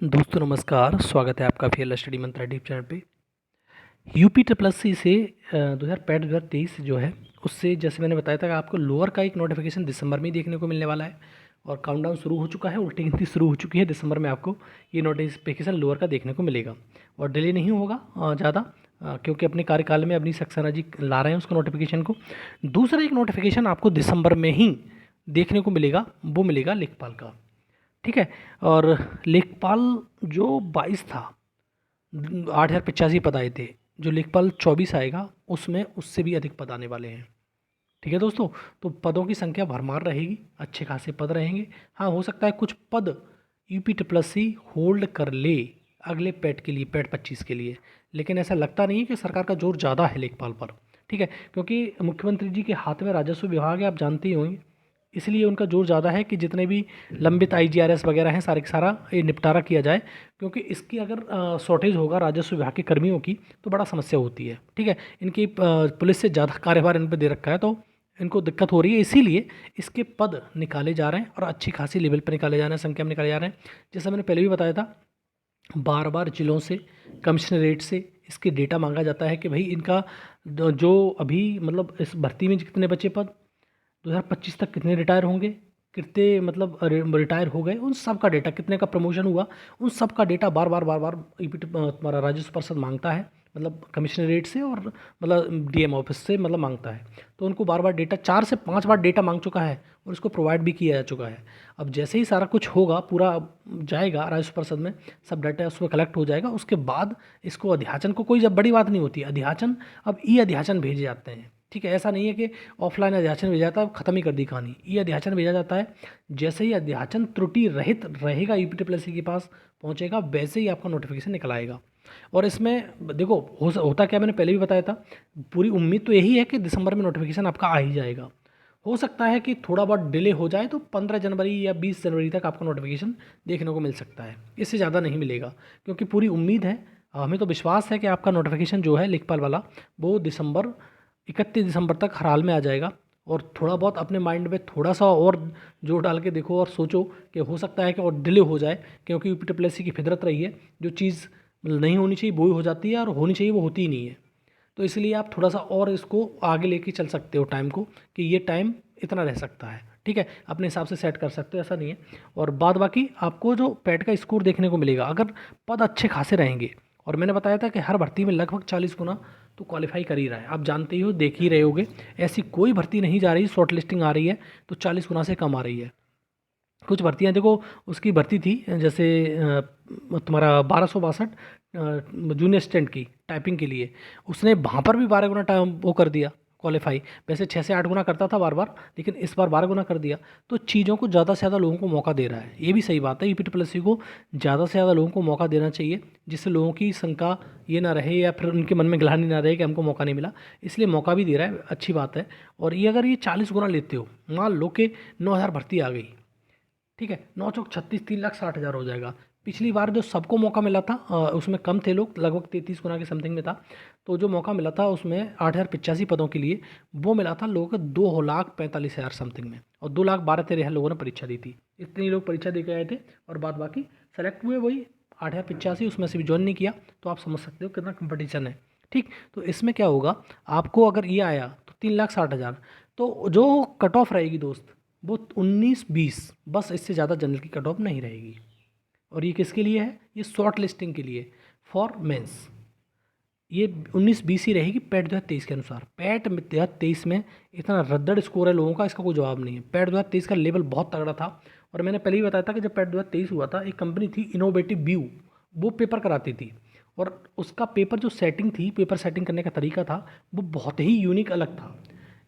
दोस्तों नमस्कार, स्वागत है आपका फीएल स्टडी मंत्रा यूट्यूब चैनल पे। यूपी ट्रिपल एस सी से 2023 जो है उससे जैसे मैंने बताया था कि आपको लोअर का एक नोटिफिकेशन दिसंबर में ही देखने को मिलने वाला है और काउंटडाउन शुरू हो चुका है, उल्टी गिनती शुरू हो चुकी है। दिसंबर में आपको ये नोटिफिकेशन लोअर का देखने को मिलेगा और डिले नहीं होगा ज़्यादा, क्योंकि अपने कार्यकाल में अपनी सक्सेना जी ला रहे हैं उसको नोटिफिकेशन को। दूसरा एक नोटिफिकेशन आपको दिसंबर में ही देखने को मिलेगा, वो मिलेगा लेखपाल का। ठीक है। और लेखपाल जो 22 था, 8,085 पद आए थे। जो लेखपाल 24 आएगा उसमें उससे भी अधिक पद आने वाले हैं। ठीक है दोस्तों, तो पदों की संख्या भरमार रहेगी, अच्छे खासे पद रहेंगे। हाँ, हो सकता है कुछ पद यूपी ट्रिपल सी होल्ड कर ले अगले पैट के लिए, पैट 25 के लिए, लेकिन ऐसा लगता नहीं है कि सरकार का जोर ज़्यादा है लेखपाल पर। ठीक है, क्योंकि मुख्यमंत्री जी के हाथ में राजस्व विभाग है, आप जानते ही होंगे, इसलिए उनका जोर ज़्यादा है कि जितने भी लंबित आईजीआरएस वगैरह हैं सारे का सारा ये निपटारा किया जाए, क्योंकि इसकी अगर शॉर्टेज होगा राजस्व विभाग के कर्मियों की तो बड़ा समस्या होती है। ठीक है, इनकी पुलिस से ज़्यादा कार्यभार इन पर दे रखा है, तो इनको दिक्कत हो रही है, इसीलिए इसके पद निकाले जा रहे हैं और अच्छी खासी लेवल पर निकाले जा रहे हैं, संख्या में निकाले जा रहे हैं। जैसा मैंने पहले भी बताया था, बार बार जिलों से, कमिश्नरेट से इसके डेटा मांगा जाता है कि भाई इनका जो अभी मतलब इस भर्ती में कितने बचे पद, 2025 तक कितने रिटायर होंगे, कितने मतलब रिटायर हो गए, उन सब का डेटा, कितने का प्रमोशन हुआ, उन सब का डेटा बार बार बार बार तुम्हारा राजस्व परिषद मांगता है, मतलब कमिश्नरेट से और मतलब डीएम ऑफिस से मतलब मांगता है। तो उनको बार बार डेटा 4 से 5 बार डेटा मांग चुका है और इसको प्रोवाइड भी किया जा चुका है। अब जैसे ही सारा कुछ होगा, पूरा जाएगा राजस्व परिषद में, सब डाटा उसमें कलेक्ट हो जाएगा, उसके बाद इसको अध्याचन को, कोई जब बड़ी बात नहीं होती अध्याचन, अब ई अध्याचन भेजे जाते हैं। ठीक है, ऐसा नहीं है कि ऑफलाइन अध्याचन भेजा जाता है, ख़त्म ही कर दी कहानी। ये अध्याचन भेजा जाता है, जैसे ही अध्याचन त्रुटि रहित रहेगा यूपी ट्रिपल एस सी के पास पहुंचेगा, वैसे ही आपका नोटिफिकेशन निकल आएगा। और इसमें देखो होता क्या, मैंने पहले भी बताया था, पूरी उम्मीद तो यही है कि दिसंबर में नोटिफिकेशन आपका आ ही जाएगा। हो सकता है कि थोड़ा बहुत डिले हो जाए तो 15 जनवरी या 20 जनवरी तक आपको नोटिफिकेशन देखने को मिल सकता है, इससे ज़्यादा नहीं मिलेगा, क्योंकि पूरी उम्मीद है, हमें तो विश्वास है कि आपका नोटिफिकेशन जो है लेखपाल वाला वो 31 दिसंबर तक हर हाल में आ जाएगा। और थोड़ा बहुत अपने माइंड में थोड़ा सा और जोर डाल के देखो और सोचो कि हो सकता है कि और डिले हो जाए, क्योंकि यूपी ट्रिपल एस सी की फितरत रही है, जो चीज़ नहीं होनी चाहिए वो ही हो जाती है और होनी चाहिए वो होती ही नहीं है। तो इसलिए आप थोड़ा सा और इसको आगे लेके चल सकते हो टाइम को, कि ये टाइम इतना रह सकता है। ठीक है, अपने हिसाब से सेट कर सकते हो, ऐसा नहीं है। और बाद बाकी आपको जो पैट का स्कोर देखने को मिलेगा, अगर पद अच्छे खासे रहेंगे, और मैंने बताया था कि हर भर्ती में लगभग 40 गुना तो क्वालिफाई कर ही रहा है, आप जानते ही हो, देख ही रहे होगे, ऐसी कोई भर्ती नहीं जा रही, शॉर्ट लिस्टिंग आ रही है तो 40 गुना से कम आ रही है। कुछ भर्तियां देखो, उसकी भर्ती थी जैसे तुम्हारा 1262 जूनियर असिस्टेंट की टाइपिंग के लिए, उसने वहाँ पर भी 12 गुना टाइम वो कर दिया क्वालिफाई। वैसे 6 से 8 गुना करता था बार बार, लेकिन इस बार 12 गुना कर दिया। तो चीज़ों को ज़्यादा से ज़्यादा लोगों को मौका दे रहा है, ये भी सही बात है। यूपी ट्रिपल एस सी को ज़्यादा से ज़्यादा लोगों को मौका देना चाहिए, जिससे लोगों की शंका ये ना रहे या फिर उनके मन में ग्लानि ना रहे कि हमको मौका नहीं मिला, इसलिए मौका भी दे रहा है, अच्छी बात है। और ये अगर ये 40 गुना लेते हो, मान लो कि 9,000 भर्ती आ गई, ठीक है, 9 चौक 36, 3,60,000 हो जाएगा। पिछली बार जो सबको मौका मिला था उसमें कम थे लोग, लगभग 33 गुना के समथिंग में था। तो जो मौका मिला था उसमें 8,085 पदों के लिए, वो मिला था लोगों को 2,45,000 समथिंग में, और 2,12,13 लोगों ने परीक्षा दी थी। इतने लोग परीक्षा दे के आए थे और बाद बाकी सेलेक्ट हुए वही 8,085, उसमें से भी ज्वाइन नहीं किया। तो आप समझ सकते हो कितना कंपटीशन है। ठीक, तो इसमें क्या होगा, आपको अगर ये आया तो 3,60,000, तो जो कट ऑफ रहेगी दोस्त वो 19-20, बस, इससे ज़्यादा जनरल की कट ऑफ नहीं रहेगी। और ये किसके लिए है, ये शॉर्ट लिस्टिंग के लिए, फॉर मेंस। ये 19-20 ही रहेगी पैट 2023 के अनुसार। पैट 2023 में इतना रद्दड़ स्कोर है लोगों का, इसका कोई जवाब नहीं है। पैट 2023 का लेवल बहुत तगड़ा था, और मैंने पहले ही बताया था कि जब पैट 2023 हुआ था, एक कंपनी थी इनोवेटिव व्यू, वो पेपर कराती थी, और उसका पेपर जो सेटिंग थी, पेपर सेटिंग करने का तरीका था, वो बहुत ही यूनिक अलग था।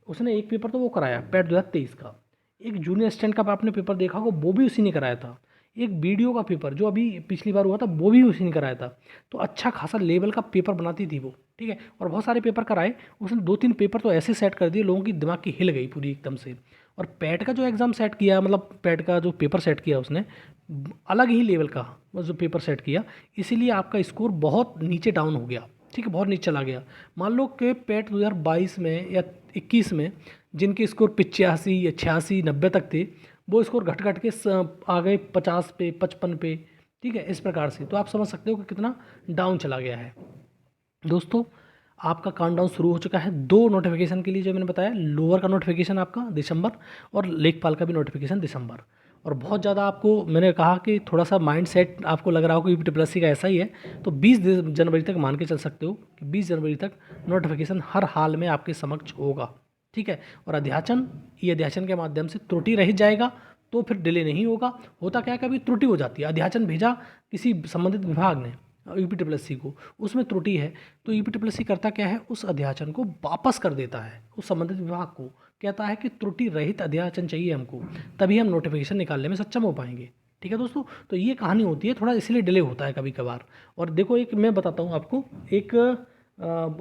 उसने एक पेपर तो वो कराया पैट 2023 का, एक जूनियर असिस्टेंट का आपने पेपर देखा होगा, वो भी उसी ने कराया था। एक वीडियो का पेपर जो अभी पिछली बार हुआ था, वो भी उसी ने कराया था। तो अच्छा खासा लेवल का पेपर बनाती थी वो। ठीक है, और बहुत सारे पेपर कराए उसने, 2-3 पेपर तो ऐसे सेट कर दिए, लोगों की दिमाग की हिल गई पूरी एकदम से। और पैट का जो एग्ज़ाम सेट किया, मतलब पैट का जो पेपर सेट किया उसने, अलग ही लेवल का वो जो पेपर सेट किया, इसीलिए आपका स्कोर बहुत नीचे डाउन हो गया। ठीक है, बहुत नीचे चला गया। मान लो कि पैट 2022 में या 21 में जिनके स्कोर 85 या 86, 90 तक थे, वो स्कोर घट घट के आ गए 50 पे, 55 पे, ठीक है, इस प्रकार से तो आप समझ सकते हो कि कितना डाउन चला गया है। दोस्तों आपका काउंटडाउन शुरू हो चुका है 2 नोटिफिकेशन के लिए, जो मैंने बताया, लोअर का नोटिफिकेशन आपका दिसंबर और लेखपाल का भी नोटिफिकेशन दिसंबर। और बहुत ज़्यादा आपको मैंने कहा कि थोड़ा सा माइंड सेट आपको लग रहा हो कि यूपी ट्रिपल एससी का ऐसा ही है, तो 20 जनवरी तक मान के चल सकते हो कि 20 जनवरी तक नोटिफिकेशन हर हाल में आपके समक्ष होगा। ठीक है, और अध्याचन, ये अध्याचन के माध्यम से त्रुटि रहित जाएगा, तो फिर डिले नहीं होगा। होता क्या है, कभी त्रुटि हो जाती है, अध्याचन भेजा किसी संबंधित विभाग ने यूपी ट्रिपल एससी को, उसमें त्रुटि है, तो यूपी ट्रिपल एससी करता क्या है, उस अध्याचन को वापस कर देता है उस संबंधित विभाग को, कहता है कि त्रुटि रहित अध्याचन चाहिए हमको, तभी हम नोटिफिकेशन निकालने में सक्षम हो पाएंगे। ठीक है दोस्तों, तो ये कहानी होती है, थोड़ा इसलिए डिले होता है कभी कभार। और देखो एक मैं बताता हूँ आपको, एक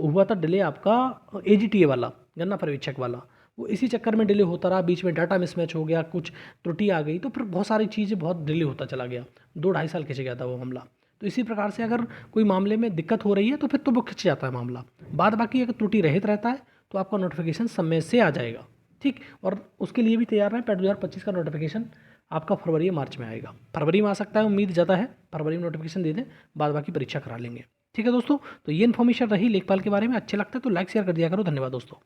हुआ था डिले आपका AGTA वाला, गन्ना पर्यवेक्षक वाला, वो इसी चक्कर में डिले होता रहा, बीच में डाटा मिसमैच हो गया, कुछ त्रुटि आ गई, तो फिर बहुत सारी चीज़ें बहुत डिले होता चला गया, 2-2.5 साल खिंच गया था वो मामला। तो इसी प्रकार से अगर कोई मामले में दिक्कत हो रही है तो फिर तो वो खिंच जाता है मामला। बाद बाकी अगर त्रुटि रहित रहता है तो आपका नोटिफिकेशन समय से आ जाएगा। ठीक, और उसके लिए भी तैयार रहें, पैट 2025 का नोटिफिकेशन आपका फरवरी या मार्च में आएगा, फरवरी में आ सकता है, उम्मीद ज़्यादा है फरवरी में नोटिफिकेशन दे दें, बाद बाकी परीक्षा करा लेंगे। ठीक है दोस्तों, तो ये इन्फॉर्मेशन रही लेखपाल के बारे में। अच्छे लगता है तो लाइक शेयर कर दिया करो। धन्यवाद दोस्तों।